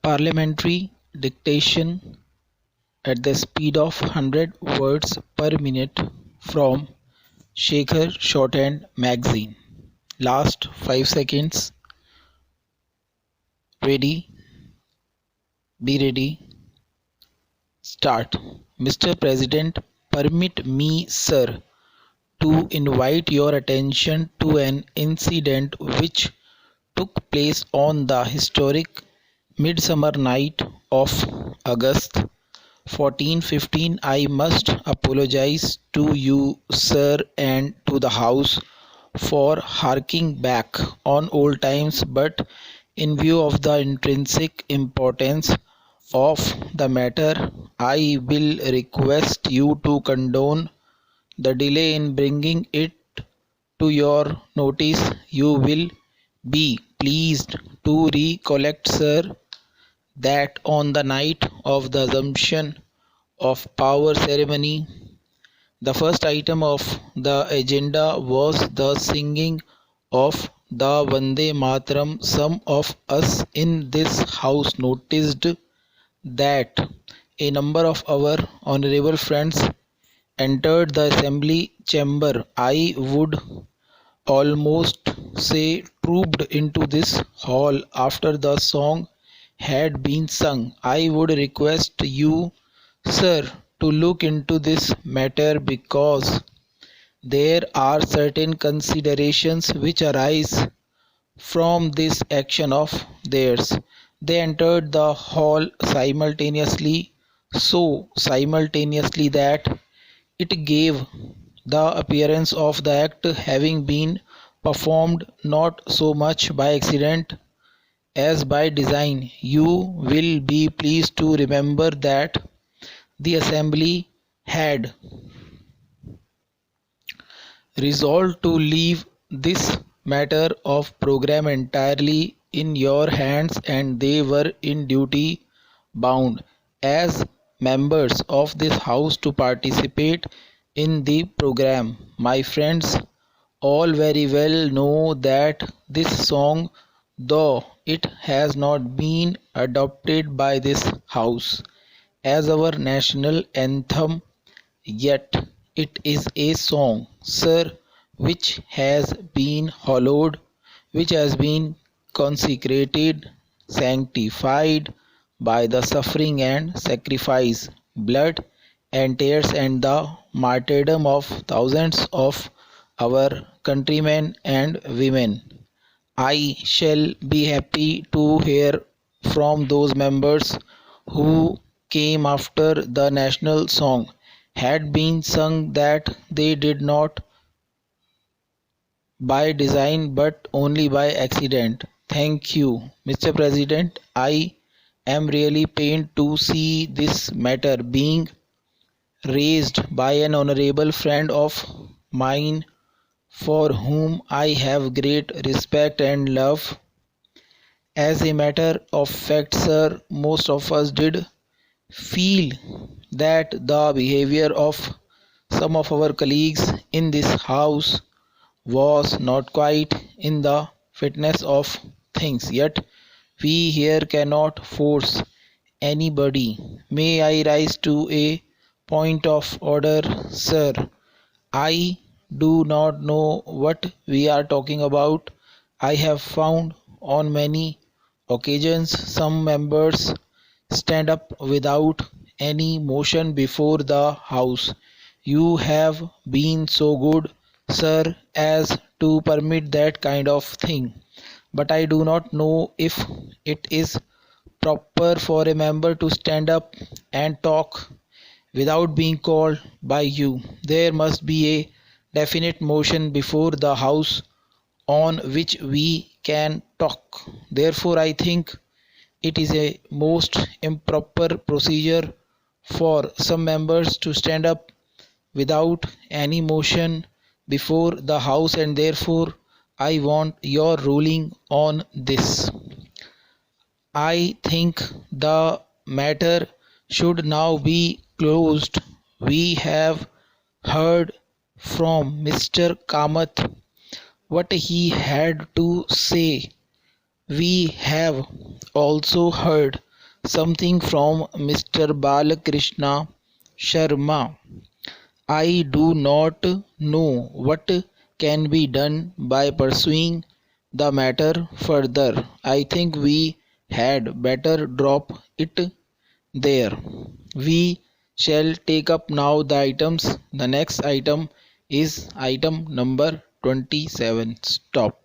Parliamentary dictation at the speed of 100 words per minute from Shekhar Shorthand Magazine. Last 5 seconds. Ready? Be ready. Start. Mr. President, permit me, sir, to invite your attention to an incident which took place on the historic midsummer night of August 1415. I must apologize to you, sir, and to the House for harking back on old times, but in view of the intrinsic importance of the matter, I will request you to condone the delay in bringing it to your notice. You will be pleased to recollect, sir, that on the night of the Assumption of Power ceremony, the first item of the agenda was the singing of the Vande Mataram. Some of us in this house noticed that a number of our honorable friends entered the assembly chamber. I would almost say trooped into this hall after the song had been sung. I would request you, sir, to look into this matter because there are certain considerations which arise from this action of theirs. They entered the hall simultaneously, so simultaneously that it gave the appearance of the act having been performed not so much by accident as by design. You will be pleased to remember that the assembly had resolved to leave this matter of program entirely in your hands, and they were in duty bound as members of this house to participate in the program. My friends all very well know that this song, though it has not been adopted by this house as our national anthem, yet it is a song, sir, which has been hallowed, which has been consecrated, sanctified by the suffering and sacrifice, blood and tears, and the martyrdom of thousands of our countrymen and women. I shall be happy to hear from those members who came after the national song had been sung that they did not by design but only by accident. Thank you, Mr. President. I am really pained to see this matter being raised by an honorable friend of mine for whom I have great respect and love. As a matter of fact, sir, most of us did feel that the behavior of some of our colleagues in this house was not quite in the fitness of things. Yet we here cannot force anybody. May I rise to a point of order, sir? I do not know what we are talking about. I have found on many occasions some members stand up without any motion before the house. You have been so good, sir, as to permit that kind of thing. But I do not know if it is proper for a member to stand up and talk without being called by you. There must be a definite motion before the house on which we can talk. Therefore, I think it is a most improper procedure for some members to stand up without any motion before the house, and therefore I want your ruling on this. I think the matter should now be closed. We have heard from Mr. Kamath what he had to say. We have also heard Something from Mr. Balakrishna Sharma. I do not know what can be done by pursuing the matter further. I think we had better drop it there. We shall take up now the items. The next item is item number 27. Stop.